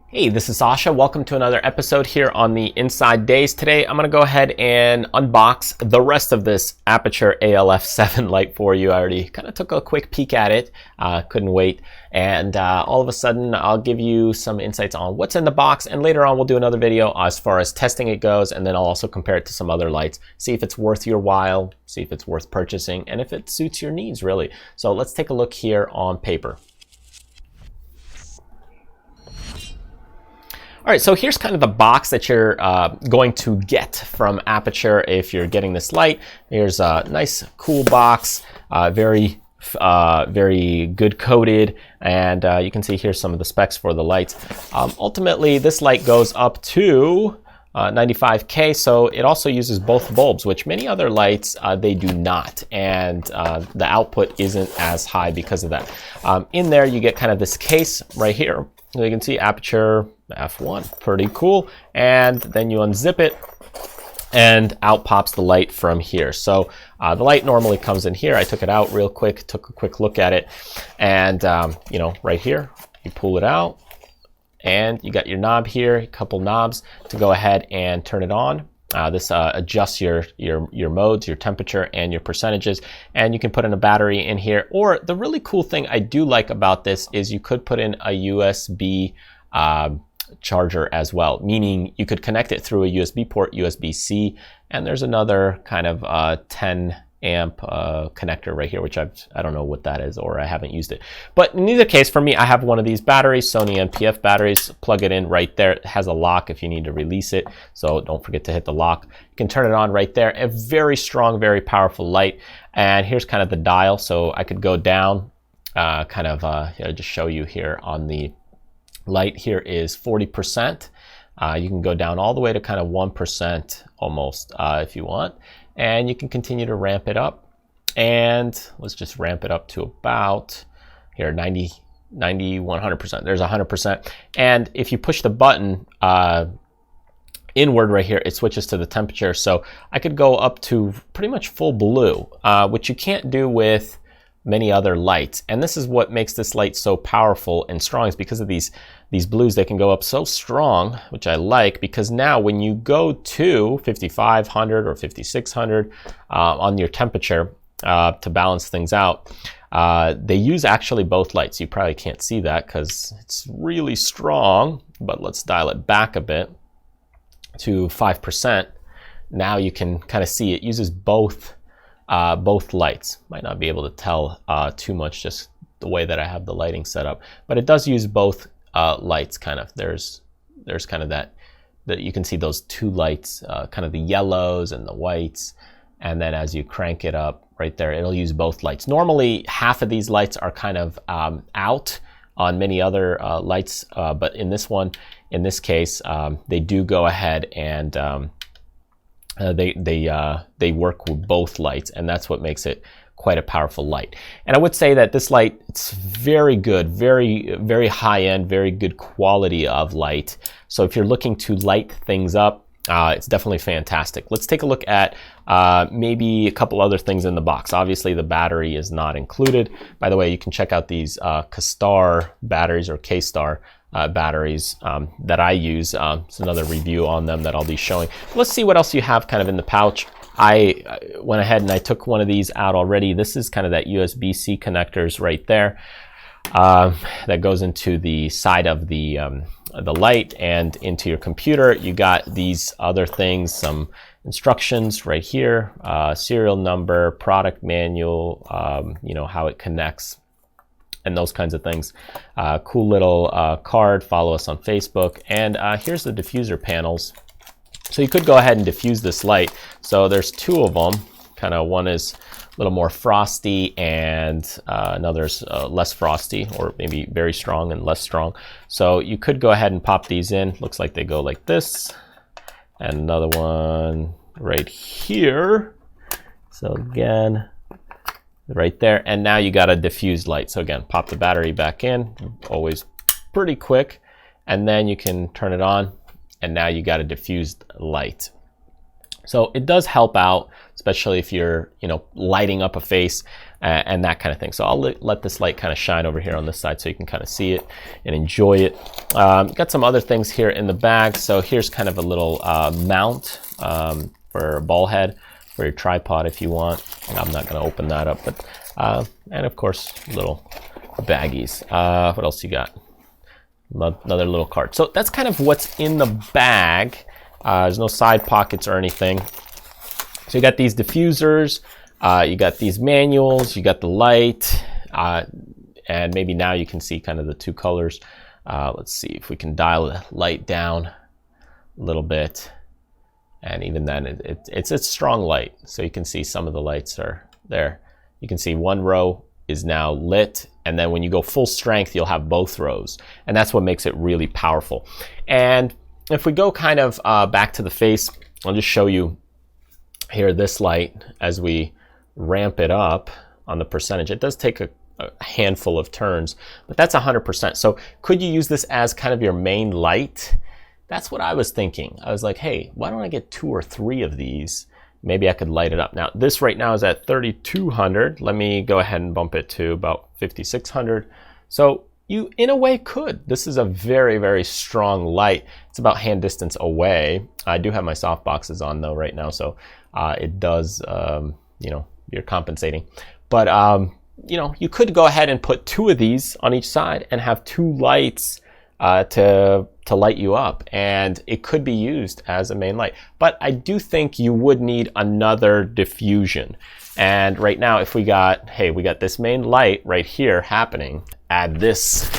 Hey, this is Sasha. Welcome to another episode here on the Inside Days. Today, I'm going to go ahead and unbox the rest of this Aputure AL-F7 light for you. I already kind of took a quick peek at it. Couldn't wait. And all of a sudden, I'll give you some insights on what's in the box. And later on, we'll do another video as far as testing it goes. And then I'll also compare it to some other lights. See if it's worth your while. See if it's worth purchasing. And if it suits your needs, really. So let's take a look here on paper. All right, so here's kind of the box that you're going to get from Aputure if you're getting this light. Here's a nice, cool box, very good coated, and you can see here's some of the specs for the lights. Ultimately, this light goes up to 95K, so it also uses both bulbs, which many other lights, they do not, and the output isn't as high because of that. In there, you get kind of this case right here. You can see Aputure F1, pretty cool. And then you unzip it and out pops the light from here. So the light normally comes in here. I took it out real quick, took a quick look at it. And you know, right here, you pull it out and you got your knob here, a couple knobs to go ahead and turn it on. This adjusts your modes, your temperature, and your percentages, and you can put in a battery in here. Or the really cool thing I do like about this is you could put in a USB charger as well, meaning you could connect it through a USB port, USB-C, and there's another kind of 10 amp connector right here, which I don't know what that is, or I haven't used it. But in either case, for me, I have one of these batteries, Sony NPF batteries. Plug it in right there. It has a lock if you need to release it, so don't forget to hit the lock. You can turn it on right there. A very strong, very powerful light. And here's kind of the dial, so I could go down, just show you here on the light. Here is 40%. You can go down all the way to kind of 1% almost if you want. And you can continue to ramp it up. And let's just ramp it up to about here, 90, 100%. There's 100%. And if you push the button inward right here, it switches to the temperature. So I could go up to pretty much full blue, which you can't do with many other lights. And this is what makes this light so powerful and strong, is because of these blues. They can go up so strong, which I like, because now when you go to 5500 or 5600 on your temperature to balance things out, they use actually both lights. You probably can't see that because it's really strong, but let's dial it back a bit to 5%. Now you can kind of see it uses both lights. Might not be able to tell too much just the way that I have the lighting set up, but it does use both lights. Kind of there's kind of that you can see those two lights, kind of the yellows and the whites, and then as you crank it up right there, it'll use both lights. Normally half of these lights are kind of out on many other lights, but in this case they do go ahead and they work with both lights, and that's what makes it quite a powerful light. And I would say that this light, it's very good, very high end, very good quality of light. So if you're looking to light things up, it's definitely fantastic. Let's take a look at maybe a couple other things in the box. Obviously the battery is not included. By the way, you can check out these K-Star batteries, or K-Star batteries that I use. It's another review on them that I'll be showing. Let's see what else you have kind of in the pouch. I went ahead and I took one of these out already. This is kind of that USB-C connectors right there that goes into the side of the light and into your computer. You got these other things, some instructions right here, serial number, product manual, you know, how it connects, and those kinds of things. Cool little card. Follow us on Facebook. And here's the diffuser panels. So you could go ahead and diffuse this light. So there's two of them. Kind of one is a little more frosty, and another's less frosty, or maybe very strong and less strong. So you could go ahead and pop these in. Looks like they go like this. And another one right here. So again, right there. And now you got a diffused light. So again, pop the battery back in, always pretty quick. And then you can turn it on, and now you got a diffused light. So it does help out, especially if you're, you know, lighting up a face. and that kind of thing. So I'll let this light kind of shine over here on this side so you can kind of see it and enjoy it. Got some other things here in the bag. So here's kind of a little mount for a ball head for your tripod if you want. I'm not going to open that up, but and of course little baggies. What else you got? Another little card. So that's kind of what's in the bag. There's no side pockets or anything. So you got these diffusers, you got these manuals, you got the light, and maybe now you can see kind of the two colors. Let's see if we can dial the light down a little bit. And even then, it's a strong light. So you can see some of the lights are there. You can see one row is now lit, and then when you go full strength, you'll have both rows. And that's what makes it really powerful. And if we go kind of back to the face, I'll just show you here this light as we ramp it up on the percentage. It does take a handful of turns, but that's 100%. So could you use this as kind of your main light? That's what I was thinking. I was like, hey, why don't I get 2 or 3 of these? Maybe I could light it up. Now, this right now is at 3,200. Let me go ahead and bump it to about 5,600. So you, in a way, could. This is a very, very strong light. It's about hand distance away. I do have my soft boxes on, though, right now, so it does, you know, you're compensating. But, you know, you could go ahead and put 2 of these on each side and have 2 lights to light you up, and it could be used as a main light. But I do think you would need another diffusion. And right now, if we got, hey, we got this main light right here happening, add this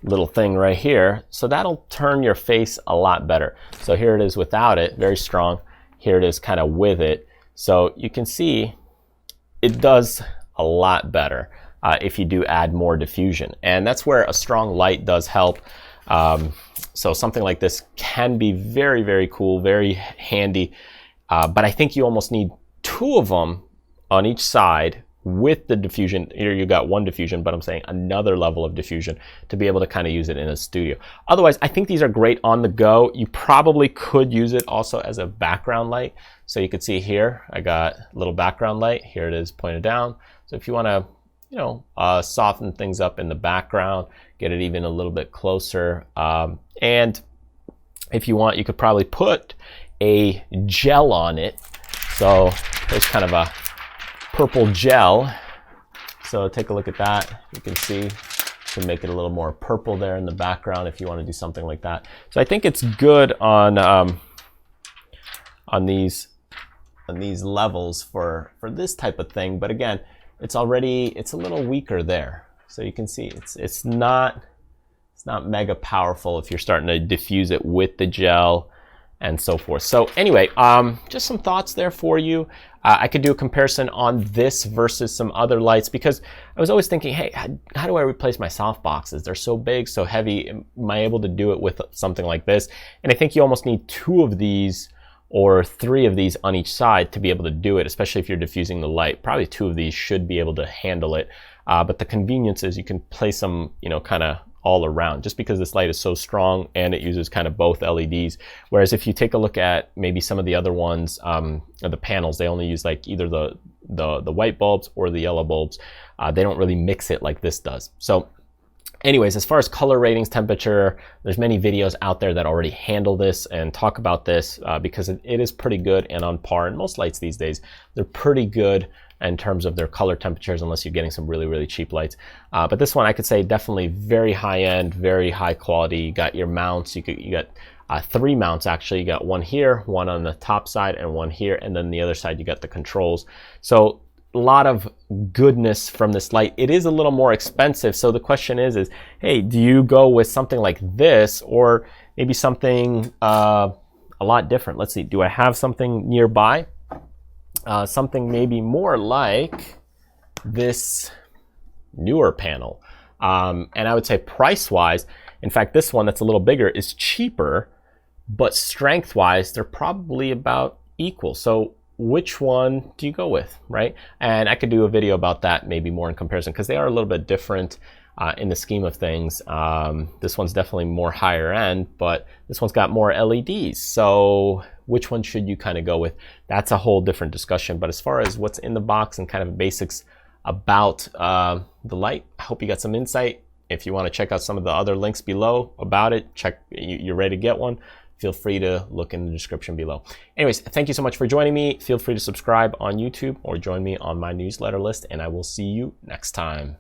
little thing right here, so that'll turn your face a lot better. So here it is without it, very strong. Here it is kind of with it. So you can see it does a lot better if you do add more diffusion. And that's where a strong light does help. So something like this can be very, very cool, very handy. But I think you almost need 2 of them on each side with the diffusion. Here you got 1 diffusion, but I'm saying another level of diffusion to be able to kind of use it in a studio. Otherwise, I think these are great on the go. You probably could use it also as a background light. So you could see here, I got a little background light. Here it is pointed down. So if you want to, you know, soften things up in the background, get it even a little bit closer. And if you want, you could probably put a gel on it. So there's kind of a purple gel. So take a look at that. You can see, you can make it a little more purple there in the background if you want to do something like that. So I think it's good on these levels for this type of thing. But again, it's a little weaker there. So you can see it's not mega powerful if you're starting to diffuse it with the gel and so forth. So anyway, just some thoughts there for you. I could do a comparison on this versus some other lights, because I was always thinking, hey, how do I replace my soft boxes? They're so big, so heavy. Am I able to do it with something like this? And I think you almost need 2 of these or 3 of these on each side to be able to do it, especially if you're diffusing the light. Probably 2 of these should be able to handle it. But the convenience is you can place them, you know, kind of all around, just because this light is so strong and it uses kind of both LEDs. Whereas if you take a look at maybe some of the other ones, the panels, they only use like either the white bulbs or the yellow bulbs. They don't really mix it like this does. So anyways, as far as color ratings, temperature, there's many videos out there that already handle this and talk about this because it is pretty good and on par. And most lights these days, they're pretty good in terms of their color temperatures, unless you're getting some really, really cheap lights. But this one, I could say definitely very high end, very high quality. You got your mounts, you got 3 mounts actually. You got 1 here, 1 on the top side, and 1 here, and then the other side you got the controls. So a lot of goodness from this light. It is a little more expensive, so the question is hey, do you go with something like this or maybe something a lot different? Let's see, do I have something nearby? Something maybe more like this newer panel. And I would say price-wise, in fact, this one that's a little bigger is cheaper, but strength-wise, they're probably about equal. So which one do you go with, right? And I could do a video about that maybe more in comparison, because they are a little bit different in the scheme of things. This one's definitely more higher end, but this one's got more LEDs. So which one should you kind of go with? That's a whole different discussion. But as far as what's in the box and kind of basics about the light. I hope you got some insight. If you want to check out some of the other links below about it, you're ready to get one, feel free to look in the description below. Anyways, thank you so much for joining me. Feel free to subscribe on YouTube or join me on my newsletter list, and I will see you next time.